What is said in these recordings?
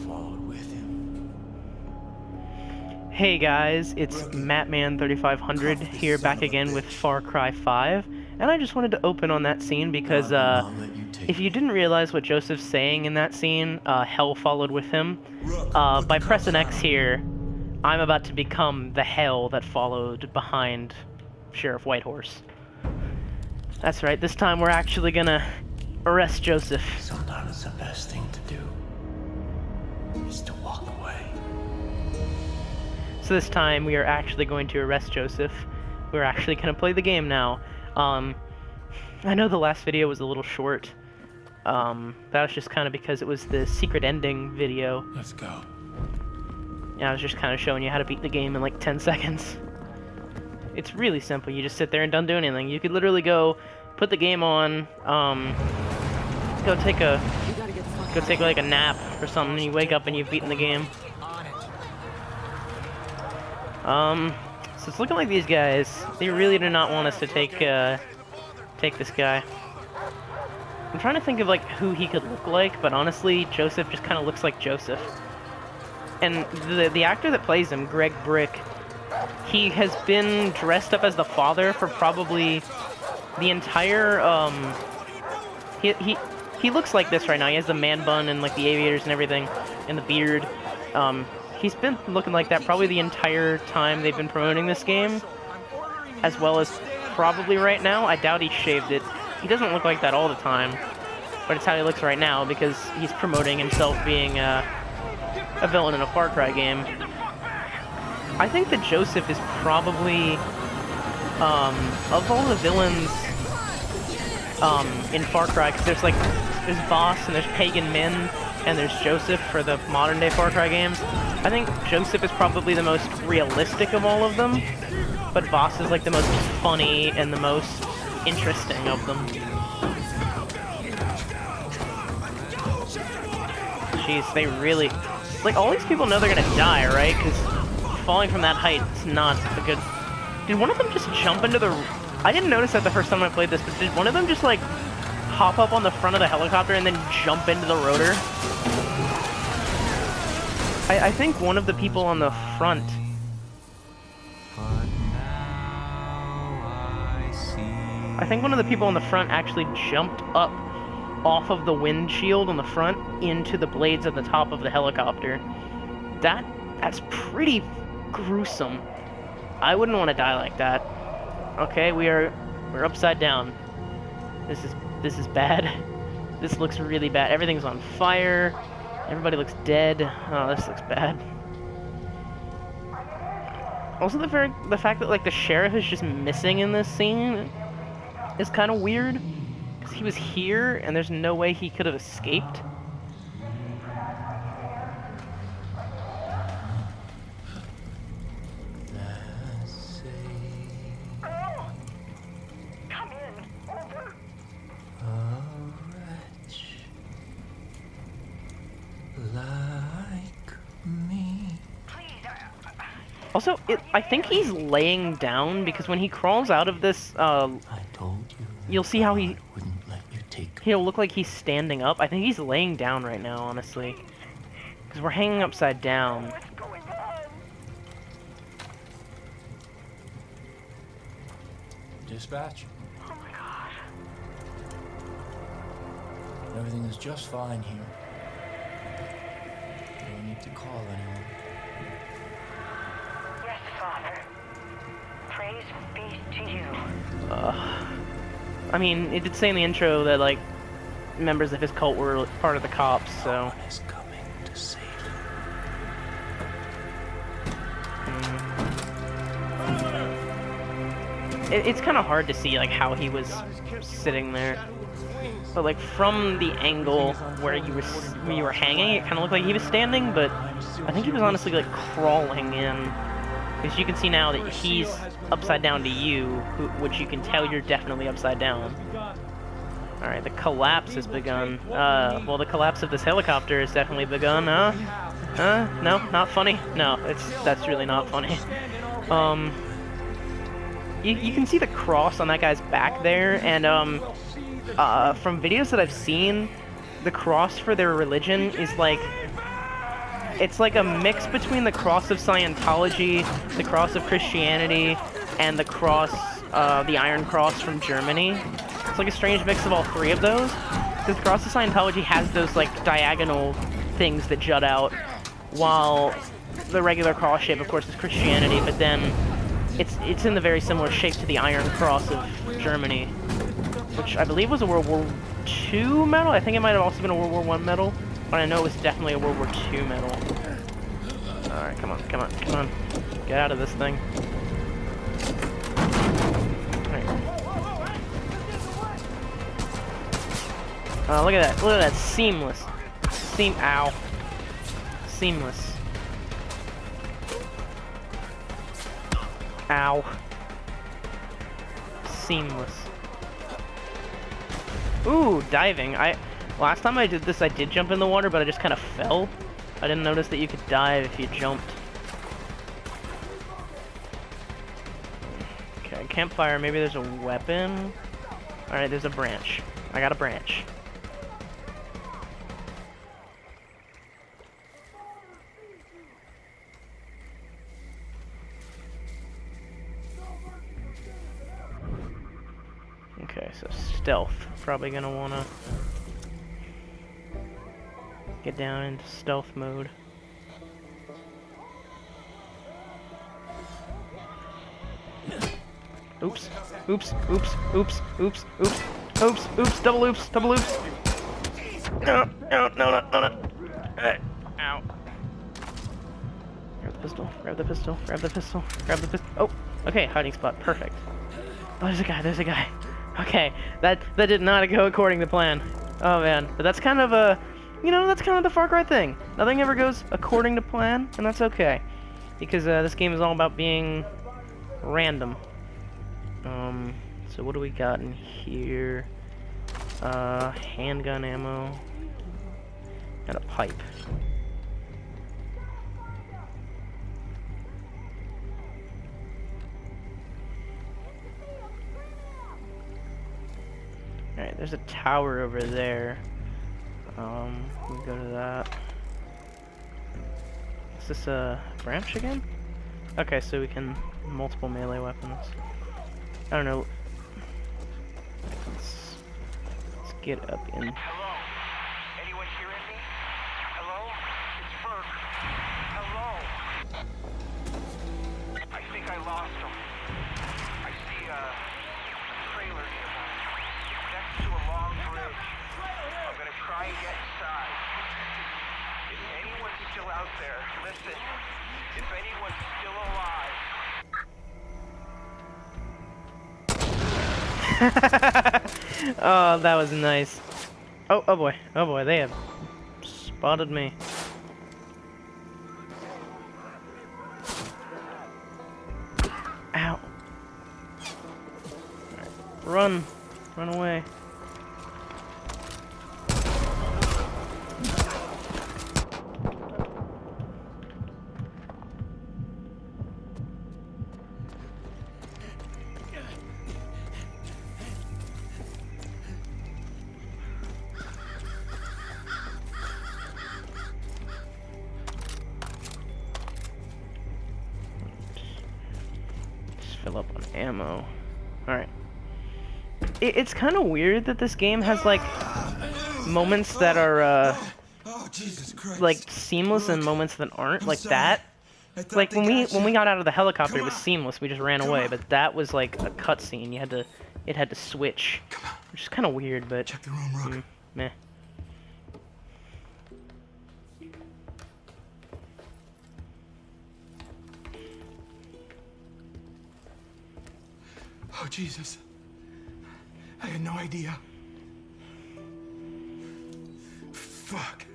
followed with him. Hey guys, it's Mattman3500 here back again with Far Cry 5, and I just wanted to open on that scene because if you didn't realize what Joseph's saying in that scene, hell followed with him. By pressing X here, I'm about to become the hell that followed behind Sheriff Whitehorse. That's right, this time we're actually gonna arrest Joseph. Sometimes the best thing to do is to walk away. So this time we are actually going to arrest Joseph. We're actually gonna play the game now. I know the last video was a little short. That was just kind of because it was the secret ending video. Let's go. Yeah, I was just kind of showing you how to beat the game in like 10 seconds. It's really simple. You just sit there and don't do anything. You could literally go put the game on, go take like a nap or something, and you wake up and you've beaten the game. So it's looking like these guys, they really do not want us to take this guy. I'm trying to think of like who he could look like, but honestly, Joseph just kind of looks like Joseph. And the actor that plays him, Greg Brick, he has been dressed up as the father for probably the entire, he looks like this right now. He has the man bun and like the aviators and everything, and the beard. He's been looking like that probably the entire time they've been promoting this game, as well as probably right now. I doubt he shaved it. He doesn't look like that all the time, but it's how he looks right now because he's promoting himself being a villain in a Far Cry game. I think that Joseph is probably, of all the villains in Far Cry, because there's Voss and there's Pagan Min and there's Joseph for the modern day Far Cry games. I think Joseph is probably the most realistic of all of them, but Voss is like the most funny and the most interesting of them. Jeez, they really, like, all these people know they're gonna die, right? Because falling from that height is not a good... Did one of them just jump into the... I didn't notice that the first time I played this, but did one of them just, like, hop up on the front of the helicopter and then jump into the rotor? I think one of the people on the front... I think one of the people on the front actually jumped up off of the windshield on the front into the blades at the top of the helicopter. That's pretty gruesome. I wouldn't want to die like that. Okay, we're upside down. This is bad. This looks really bad. Everything's on fire. Everybody looks dead. Oh, this looks bad. Also, the fact that like the sheriff is just missing in this scene is kind of weird, because he was here and there's no way he could have escaped. Also, I think he's laying down, because when he crawls out of this, you'll see how he'll look like he's standing up. I think he's laying down right now, honestly, because we're hanging upside down. Dispatch. Oh my gosh. Everything is just fine here. You don't need to call anyone. Yes, Father. Praise be to you. I mean, it did say in the intro that, like, members of his cult were part of the cops, so... No one is coming to save you. It's kind of hard to see, like, how he was sitting there. But, like, from the angle where you were hanging, it kind of looked like he was standing, but I think he was honestly, like, crawling in. Because you can see now that he's upside down to you, which you can tell you're definitely upside down. Alright, the collapse has begun. Well, the collapse of this helicopter has definitely begun, no, not funny. No, that's really not funny. You can see the cross on that guy's back there, and, from videos that I've seen, the cross for their religion is, like, it's like a mix between the cross of Scientology, the cross of Christianity, and the cross, the Iron Cross from Germany. It's like a strange mix of all three of those. Because the cross of Scientology has those like diagonal things that jut out, while the regular cross shape, of course, is Christianity. But then it's in the very similar shape to the Iron Cross of Germany, which I believe was a World War II medal. I think it might have also been a World War I medal, but I know it was definitely a World War II medal. Alright, come on, come on, come on. Get out of this thing. Oh, look at that. Look at that. Seamless. Ow. Seamless. Ow. Seamless. Ooh, diving. Last time I did this, I did jump in the water, but I just kind of fell. I didn't notice that you could dive if you jumped. Okay, campfire. Maybe there's a weapon. Alright, there's a branch. I got a branch. Okay, so stealth. Probably gonna wanna get down into stealth mode. Oops, oops, oops, oops, oops, oops, oops, oops, double oops, double oops. No, no, no, no, no, no. Ow. Grab the pistol, grab the pistol, grab the pistol, grab the pistol. Oh, okay, hiding spot, perfect. Oh, there's a guy, there's a guy. Okay, that did not go according to plan. Oh man, but that's kind of a, you know, that's kind of the Far Cry thing. Nothing ever goes according to plan, and that's okay. Because this game is all about being random. So what do we got in here? Handgun ammo. And a pipe. Alright, there's a tower over there. We go to that. Is this a branch again? Okay, so we can multiple melee weapons. I don't know. Let's get up in. Hello? Anyone hearing me? Hello? It's Ferg. Hello? I think I lost him. I see a trailer nearby. Next to a long bridge. I'm gonna try and get inside. If anyone's still out there, listen. If anyone's still alive. Oh, that was nice. Oh boy, they have spotted me. Ow. Run away. Fill up on ammo. Alright. It's kind of weird that this game has, like, moments that are, like, seamless and moments that aren't, like that. Like, when we got out of the helicopter, it was seamless, we just ran away, but that was, like, a cutscene. It had to switch. Which is kind of weird, but... Check the room, Rook. Meh. Oh, Jesus. I had no idea. Fuck.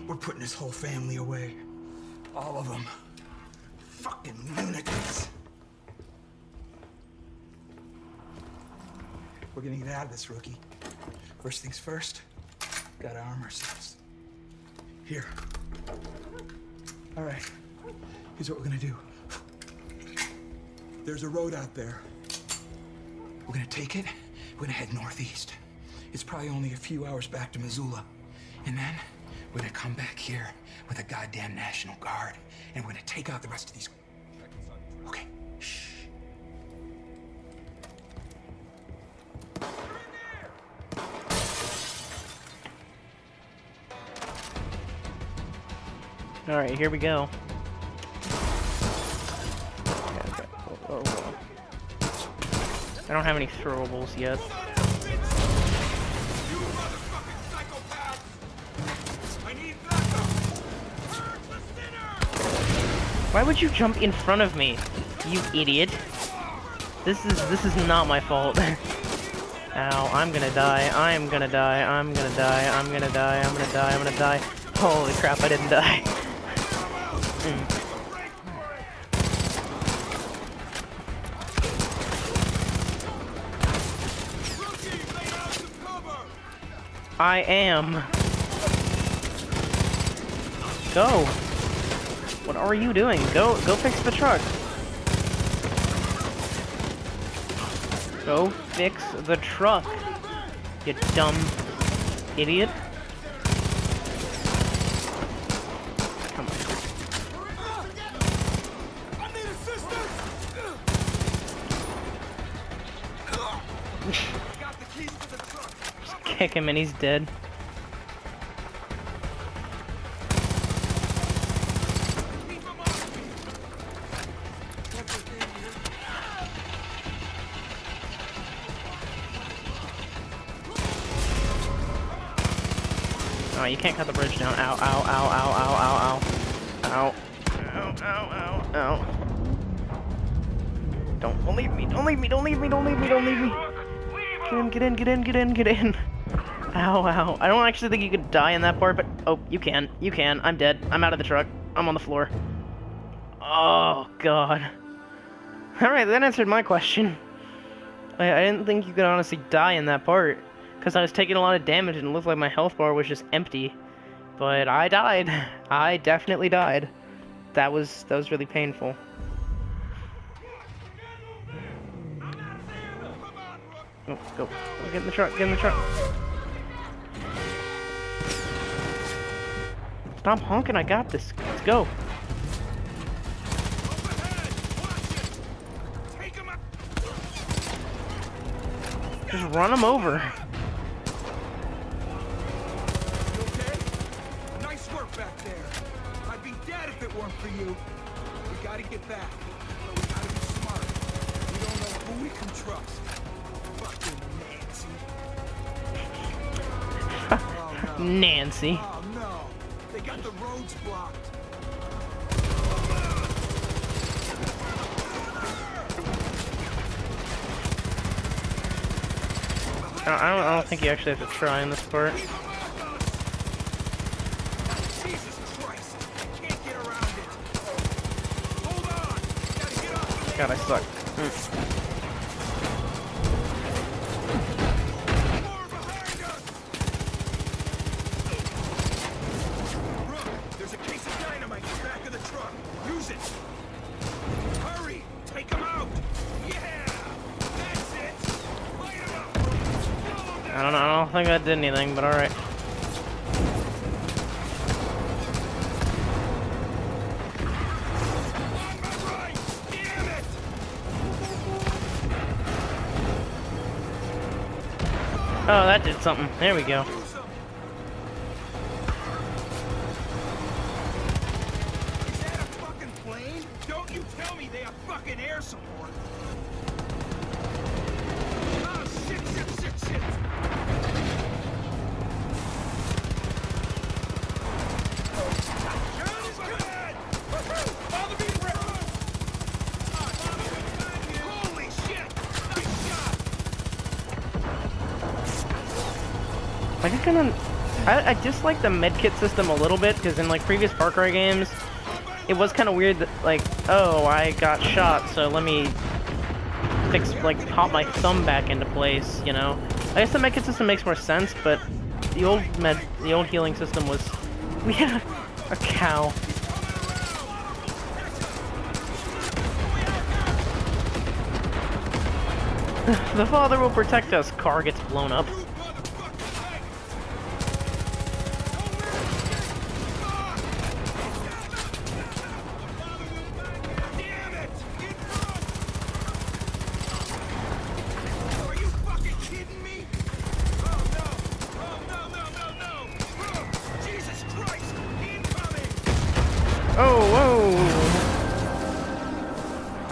We're putting this whole family away. All of them. Fucking lunatics. We're gonna get out of this, Rookie. First things first, gotta arm ourselves. Here. All right. Here's what we're gonna do. There's a road out there. We're gonna take it, we're gonna head northeast. It's probably only a few hours back to Missoula. And then We're gonna come back here with a goddamn National Guard, and we're gonna take out the rest of these. Okay, shh. Alright, here we go. Okay. Oh. I don't have any throwables yet. Why would you jump in front of me, you idiot? This is not my fault. Ow, I'm gonna die, I'm gonna die, I'm gonna die, I'm gonna die, I'm gonna die, I'm gonna die. Holy crap, I didn't die. I am. Go. What are you doing? Go fix the truck. Go fix the truck. You dumb idiot. Come on. Just kick him and he's dead. Oh, you can't cut the bridge down. Ow, ow, ow, ow, ow, ow, ow. Ow. Ow, ow, ow, ow. Don't leave me, don't leave me, don't leave me, don't leave me, don't leave me. Get in, get in, get in, get in, get in. Ow, ow. I don't actually think you could die in that part, but... Oh, you can. You can. I'm dead. I'm out of the truck. I'm on the floor. Oh, God. Alright, that answered my question. I didn't think you could honestly die in that part. Because I was taking a lot of damage and it looked like my health bar was just empty. But I died. I definitely died. That was really painful. Oh, go. Get in the truck, get in the truck. Stop honking, I got this. Let's go. Just run him over. Back there. I'd be dead if it weren't for you. We gotta get back. But we gotta be smart. We don't know who we can trust. Fucking Nancy. Oh, no. Nancy. Oh no. They got the roads blocked. I don't think you actually have to try in this part. God, I suck. There's a case of dynamite in the back of the truck. Use it. Hurry! Take him out! Yeah! That's it! Light him up! I don't think that did anything, but alright. Oh, that did something. There we go. Is that a fucking plane? Don't you tell me they have fucking air support. Oh, shit. Holy shit! Nice shot! I just gonna... I dislike the medkit system a little bit, because in like previous Far Cry games, it was kind of weird that, like, oh, I got shot, so let me pop my thumb back into place, you know? I guess the medkit system makes more sense, but the old healing system was... We had a cow. The Father will protect us. Car gets blown up.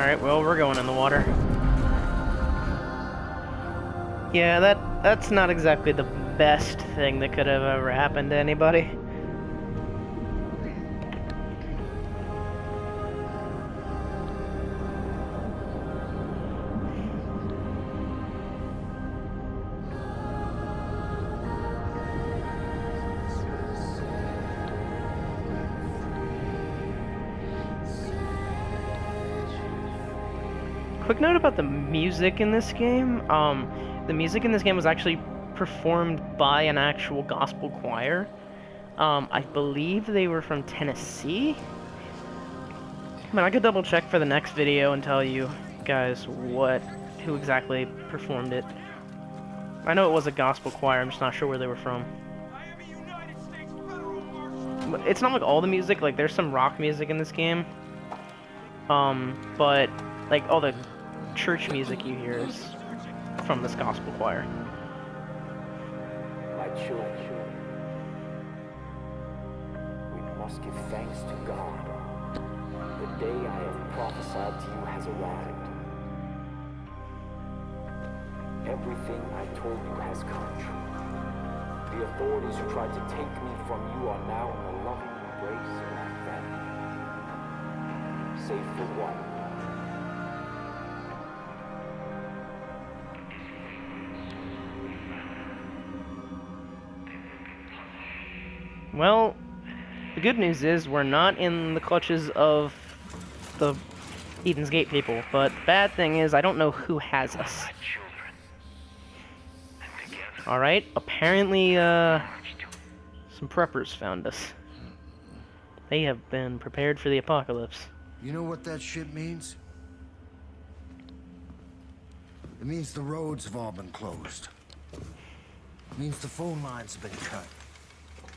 Alright, well, we're going in the water. Yeah, that's not exactly the best thing that could have ever happened to anybody. Quick note about the music in this game. The music in this game was actually performed by an actual gospel choir. I believe they were from Tennessee. I mean, I could double check for the next video and tell you guys who exactly performed it. I know it was a gospel choir, I'm just not sure where they were from. But it's not like all the music, like there's some rock music in this game. But like all the church music you hear is from this gospel choir. My children, we must give thanks to God. The day I have prophesied to you has arrived. Everything I told you has come true. The authorities who tried to take me from you are now in the loving embrace of my family. Save for one. Well, the good news is we're not in the clutches of the Eden's Gate people, but the bad thing is I don't know who has us. Alright, apparently, some preppers found us. They have been prepared for the apocalypse. You know what that shit means? It means the roads have all been closed. It means the phone lines have been cut.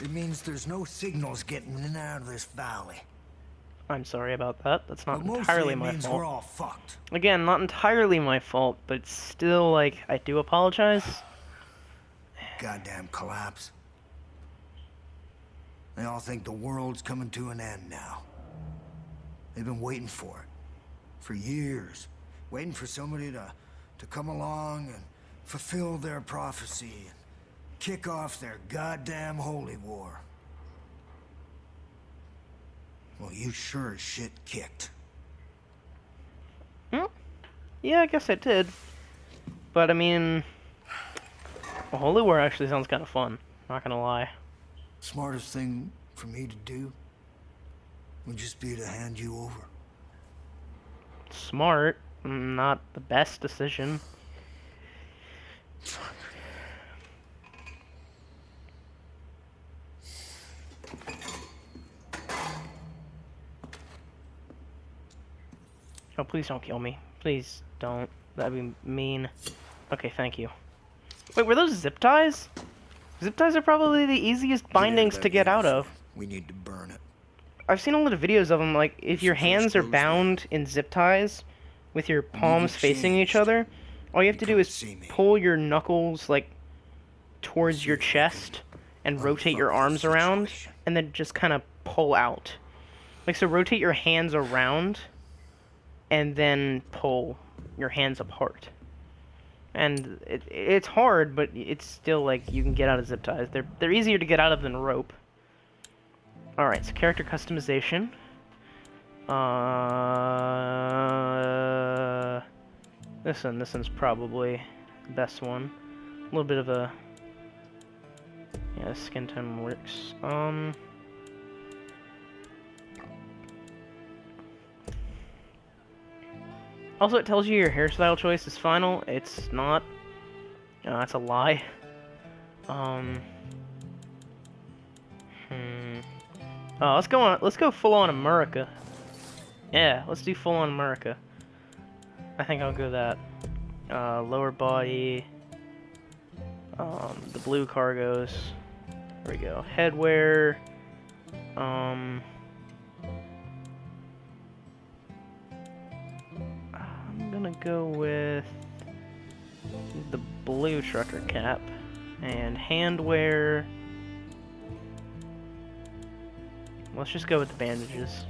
It means there's no signals getting in and out of this valley. I'm sorry about that. That's not But entirely mostly my it means fault. we're all fucked. Again, not entirely my fault, but still, like, I do apologize. Goddamn collapse. They all think the world's coming to an end now. They've been waiting for it. For years. Waiting for somebody to come along and fulfill their prophecy and kick off their goddamn holy war. Well, you sure as shit kicked. Yeah, I guess I did. But, I mean... Well, Holy War actually sounds kind of fun. Not gonna lie. Smartest thing for me to do would just be to hand you over. Smart. Not the best decision. Oh, please don't kill me. Please don't. That'd be mean. Okay, thank you. Wait, were those zip ties? Zip ties are probably the easiest bindings to get out of. We need to burn it. I've seen a lot of videos of them, like, if your hands are bound in zip ties, with your palms facing each other, all you have to do is pull your knuckles, like, towards your chest, and rotate your arms around, and then just kind of pull out. Like, so rotate your hands around, and then pull your hands apart. And it's hard, but it's still, like, you can get out of zip ties. They're easier to get out of than rope. Alright, so character customization. This one's probably the best one. A little bit of a... Yeah, skin tone works. Also, it tells you your hairstyle choice is final. It's not. That's a lie. Let's go full on America. Yeah, let's do full on America. I think I'll go that. Lower body. The blue cargos. There we go. Headwear. I'm gonna go with the blue trucker cap and handwear. Let's just go with the bandages.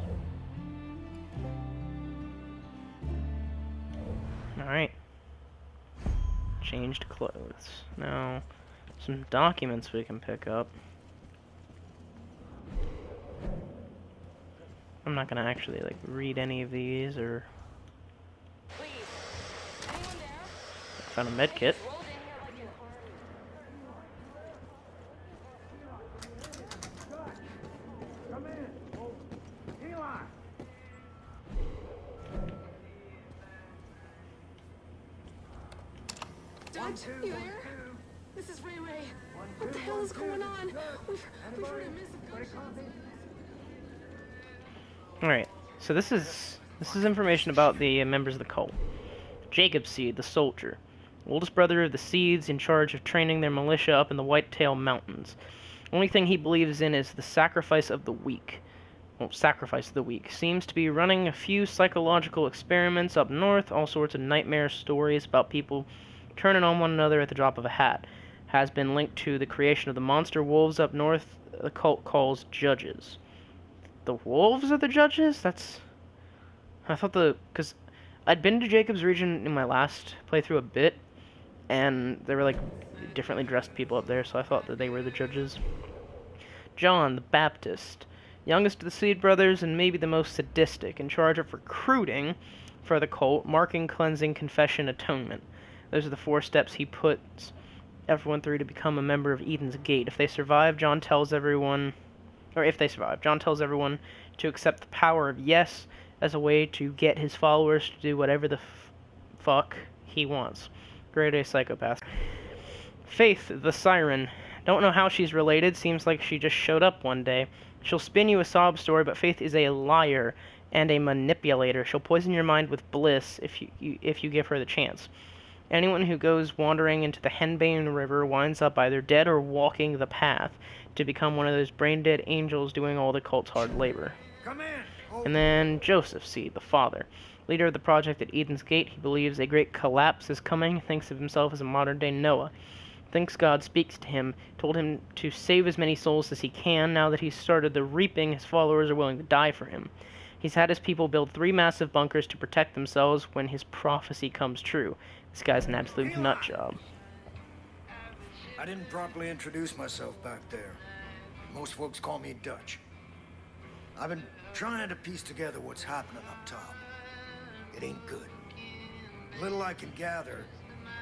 changed clothes. Now, some documents we can pick up. I'm not gonna actually like read any of these or. Found a med kit. Dutch, you there? This is Ray Ray. What the hell is going on? We've heard a miss of gunshots. Alright, so this is information about the members of the cult. Jacob Seed, the soldier. Oldest brother of the Seeds, in charge of training their militia up in the Whitetail Mountains. Only thing he believes in is the sacrifice of the weak. Well, sacrifice of the weak. Seems to be running a few psychological experiments up north, all sorts of nightmare stories about people turning on one another at the drop of a hat. Has been linked to the creation of the monster wolves up north the cult calls judges. The wolves are the judges? I thought because I'd been to Jacob's region in my last playthrough a bit, and there were like differently dressed people up there, so I thought that they were the judges. John the Baptist, youngest of the Seed brothers and maybe the most sadistic, in charge of recruiting for the cult, marking, cleansing, confession, atonement. Those are the 4 steps he puts everyone through to become a member of Eden's Gate. If they survive, John tells everyone to accept the power of yes as a way to get his followers to do whatever the fuck he wants. Grade A psychopath. Faith, the siren. Don't know how she's related. Seems like she just showed up one day. She'll spin you a sob story, but Faith is a liar and a manipulator. She'll poison your mind with bliss if you give her the chance. Anyone who goes wandering into the Henbane River winds up either dead or walking the path to become one of those brain-dead angels doing all the cult's hard labor. Come in. And then Joseph Seed, the father. Leader of the project at Eden's Gate, he believes a great collapse is coming, thinks of himself as a modern-day Noah. Thinks God speaks to him, told him to save as many souls as he can. Now that he's started the reaping, his followers are willing to die for him. He's had his people build 3 massive bunkers to protect themselves when his prophecy comes true. This guy's an absolute nut job. I didn't properly introduce myself back there. Most folks call me Dutch. I've been trying to piece together what's happening up top. It ain't good. Little I can gather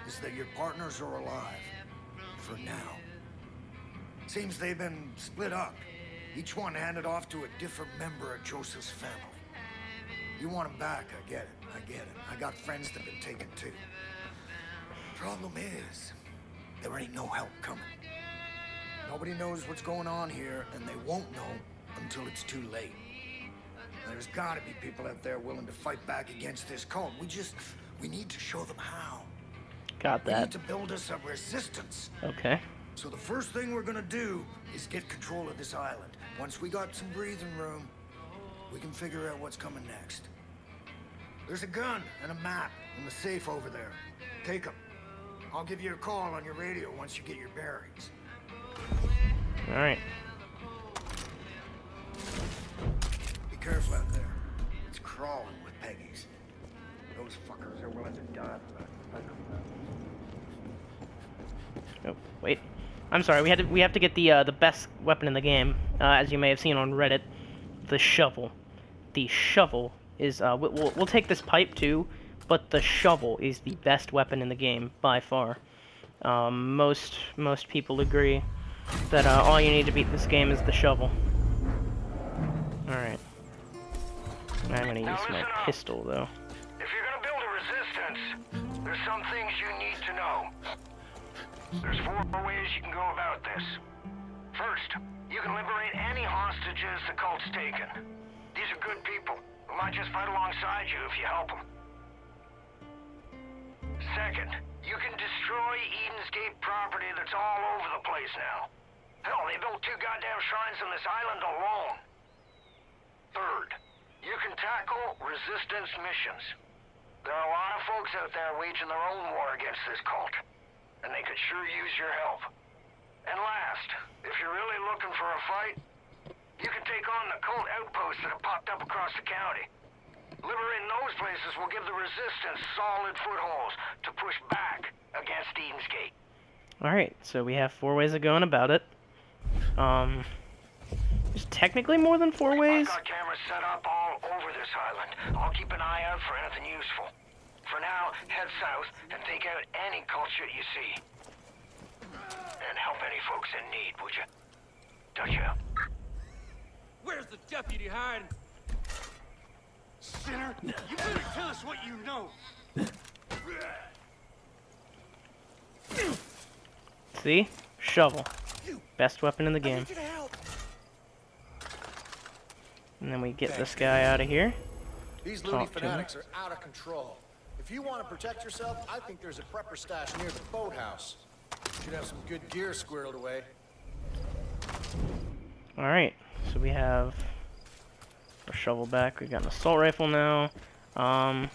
is that your partners are alive. For now. Seems they've been split up. Each one handed off to a different member of Joseph's family. You want them back, I get it. I got friends that have been taken too. Problem is, there ain't no help coming. Nobody knows what's going on here, and they won't know until it's too late. There's gotta be people out there willing to fight back against this cult. We need to show them how. Got We that. need to build us a resistance. Okay. So the first thing we're gonna do is get control of this island. Once we got some breathing room, we can figure out what's coming next. There's a gun and a map in the safe over there. Take them. I'll give you a call on your radio once you get your bearings. Alright. Be careful out there. It's crawling with Peggies. Those fuckers are willing to die for that. Oh, wait. I'm sorry. We have to get the best weapon in the game, as you may have seen on Reddit, the shovel. The shovel is we'll take this pipe too, but the shovel is the best weapon in the game by far. Most people agree that all you need to beat this game is the shovel. All right. I'm gonna use my pistol though. If you're gonna build a resistance, there's some things you need to know. There's 4 ways you can go about this. First, you can liberate any hostages the cult's taken. These are good people who might just fight alongside you if you help them. Second, you can destroy Eden's Gate property that's all over the place now. Hell, they built 2 goddamn shrines on this island alone. Third, you can tackle resistance missions. There are a lot of folks out there waging their own war against this cult, and they could sure use your help. And last, if you're really looking for a fight, you can take on the cult outposts that have popped up across the county. Liberating those places will give the resistance solid footholds to push back against Eden's Gate. Alright, so we have 4 ways of going about it. There's technically more than 4 ways. I've got cameras set up all over this island. I'll keep an eye out for anything useful. For now, head south and take out any culture you see. And help any folks in need, would you? Touch out. Where's the deputy hiding? Sinner, you better tell us what you know. See? Shovel. Best weapon in the game. And then we get this guy out of here. These loony Talk to him. fanatics are out of control. If you want to protect yourself, I think there's a prepper stash near the boathouse. Should have some good gear squirreled away. Alright, so we have our shovel back. We've got an assault rifle now. So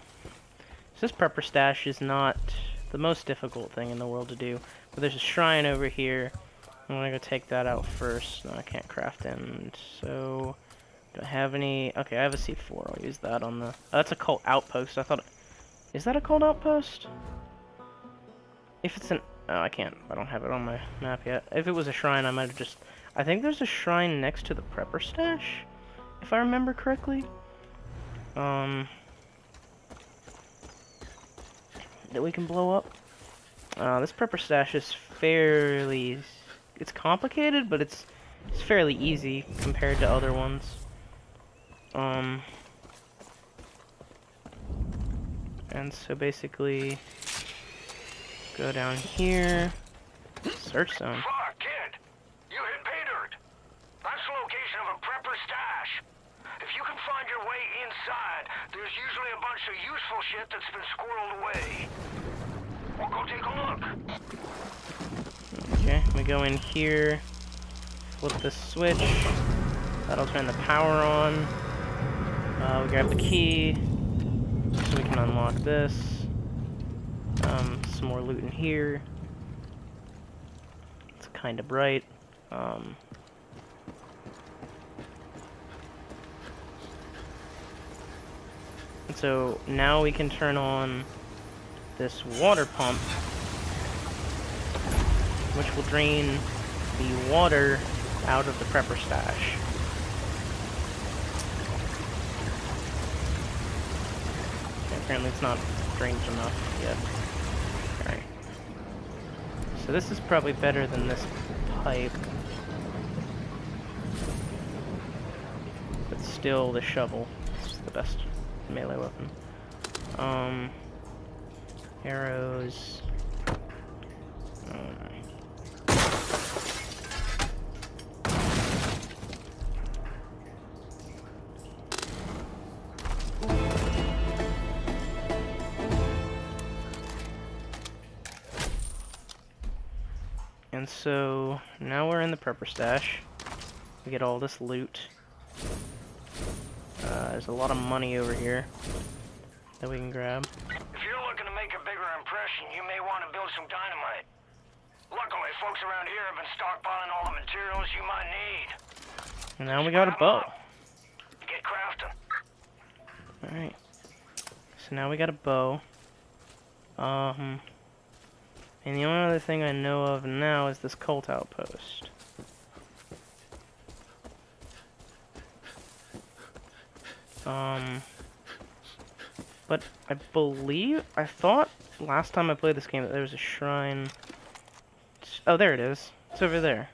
this prepper stash is not the most difficult thing in the world to do. But there's a shrine over here. I'm gonna go take that out first. No, I can't craft in. So, do I have any? Okay, I have a C4. I'll use that on the. Oh, that's a cult outpost. I thought. Is that a cult outpost? If it's an. Oh, I can't. I don't have it on my map yet. If it was a shrine, I might have just. I think there's a shrine next to the prepper stash, if I remember correctly. That we can blow up. This prepper stash is fairly. It's complicated, but it's fairly easy compared to other ones. And so basically, go down here, search zone. Fuck, kid! You hit pay dirt! That's the location of a prepper stash. If you can find your way inside, there's usually a bunch of useful shit that's been squirreled away. We'll go take a look. Okay, we go in here, flip this switch, that'll turn the power on. We grab the key, so we can unlock this. Some more loot in here. It's kind of bright. And so now we can turn on this water pump, which will drain the water out of the prepper stash. Okay, apparently it's not drained enough yet. Alright. So this is probably better than this pipe. But still, the shovel is the best melee weapon. Arrows. And so now we're in the prepper stash. We get all this loot. There's a lot of money over here that we can grab. If you're looking to make a bigger impression, you may want to build some dynamite. Luckily, folks around here have been stockpiling all the materials you might need. And now we got a bow. Get crafting. Alright. So now we got a bow. And the only other thing I know of now is this cult outpost. But I thought last time I played this game that there was a shrine. Oh, there it is. It's over there.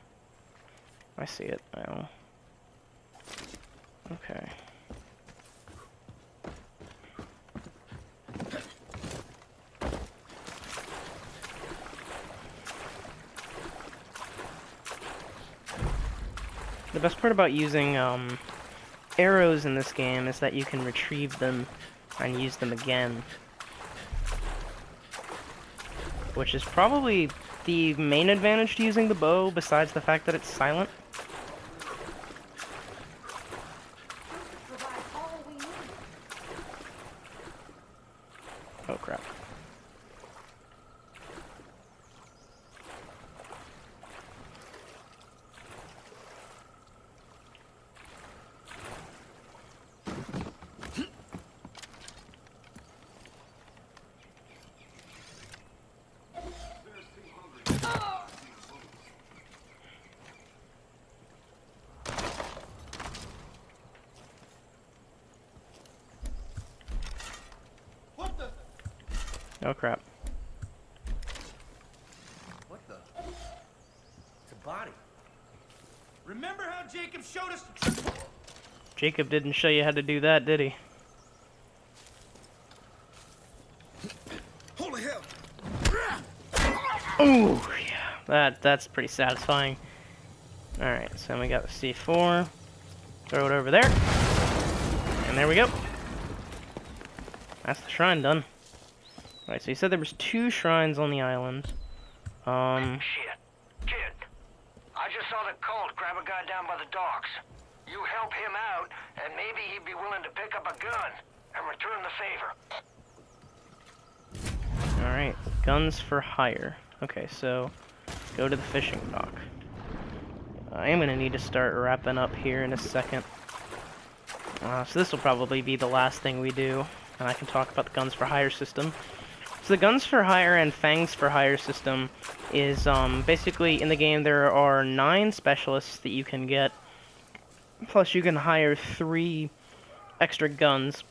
I see it now. Okay. The best part about using arrows in this game is that you can retrieve them and use them again. Which is probably the main advantage to using the bow, besides the fact that it's silent. Oh crap. Oh crap. What the? It's a body. Remember how Jacob showed us the Jacob didn't show you how to do that, did he? Holy hell! Ooh, yeah. That's pretty satisfying. Alright, so we got the C4. Throw it over there. And there we go. That's the shrine done. Alright, so you said there was 2 shrines on the island. Shit. Kid. I just saw the cult grab a guy down by the docks. You help him out, and maybe he'd be willing to pick up a gun and return the favor. Alright, guns for hire. Okay, so go to the fishing dock. I am going to need to start wrapping up here in a second. So this will probably be the last thing we do, and I can talk about the guns for hire system. So the guns for hire and fangs for hire system is basically in the game there are 9 specialists that you can get, plus you can hire 3 extra guns.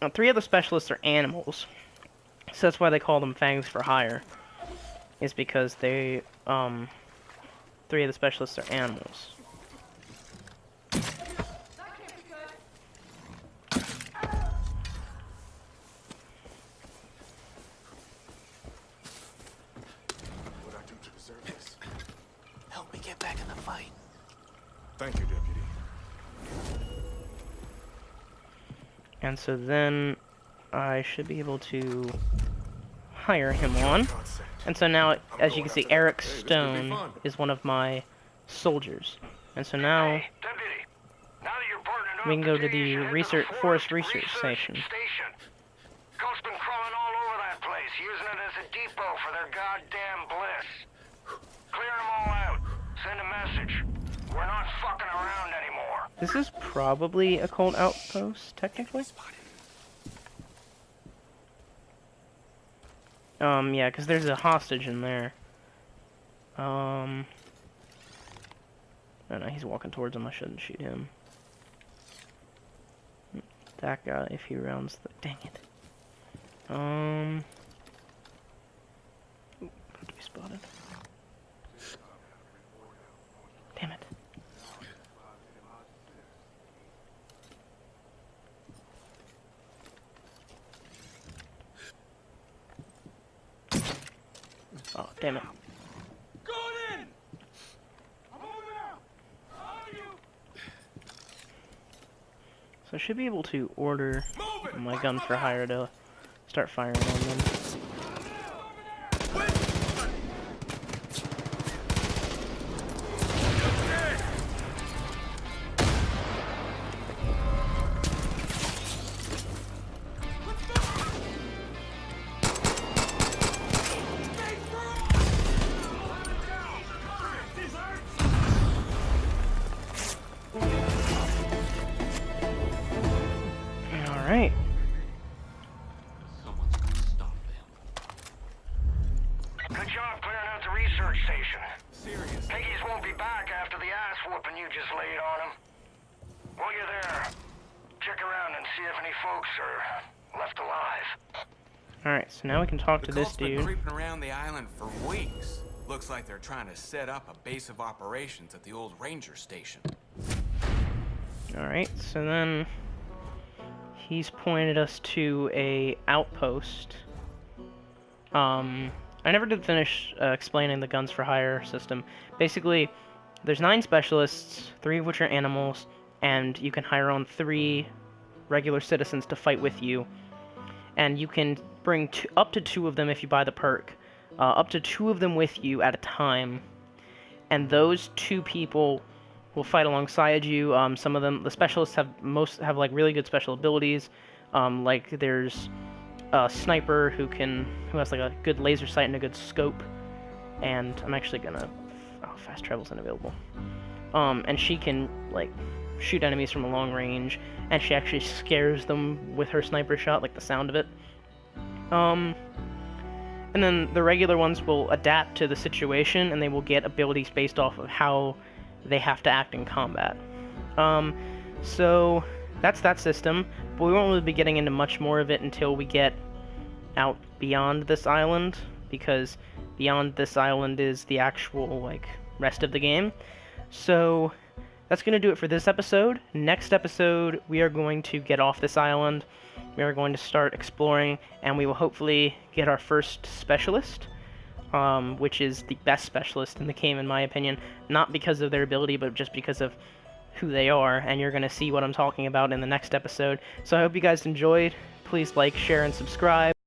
Now, 3 of the specialists are animals, so that's why they call them fangs for hire, is because they 3 of the specialists are animals. What I do to deserve this? Help me get back in the fight. Thank you, Deputy. And so then I should be able to hire him on. And so now, as you can see, Eric Stone is one of my soldiers. And so now Hey, Deputy. Now that you're partnered we can go up, to the you should head to the Forest Research Station. Cult's been crawling all over that place, using it as a depot for their goddamn bliss. Clear them all out. Send a message. We're not fucking around anymore. This is probably a cult outpost, technically. Yeah, because there's a hostage in there. Oh no, he's walking towards him. I shouldn't shoot him. That guy, if he rounds the... Dang it. About to be spotted. Damn it. Oh, damn it. Go in! I'm moving out! How are you? So I should be able to order my gun for hire to start firing on them. Alright. Someone's gonna stop them. Good job clearing out the research station. Serious. Piggies won't be back after the ass whooping you just laid on them. While you're there, check around and see if any folks are left alive. Alright, so now we can talk to this cult's been dude. creeping around the island for weeks. Looks like they're trying to set up a base of operations at the old ranger station. Alright, so then he's pointed us to a outpost. I never did finish explaining the guns for hire system. Basically, there's 9 specialists, 3 of which are animals, and you can hire on 3 regular citizens to fight with you. And you can bring up to 2 of them if you buy the perk. Up to 2 of them with you at a time. And those 2 people will fight alongside you. Some of them, the specialists have like really good special abilities. Like there's a sniper who has like a good laser sight and a good scope. And I'm actually gonna, fast travel's unavailable. And she can like shoot enemies from a long range, and she actually scares them with her sniper shot, like the sound of it. And then the regular ones will adapt to the situation, and they will get abilities based off of how they have to act in combat. So that's that system, but we won't really be getting into much more of it until we get out beyond this island, because beyond this island is the actual, like, rest of the game. So that's going to do it for this episode. Next episode, we are going to get off this island. We are going to start exploring, and we will hopefully get our first specialist, which is the best specialist in the game, in my opinion. Not because of their ability, but just because of who they are, and you're going to see what I'm talking about in the next episode. So I hope you guys enjoyed. Please like, share, and subscribe.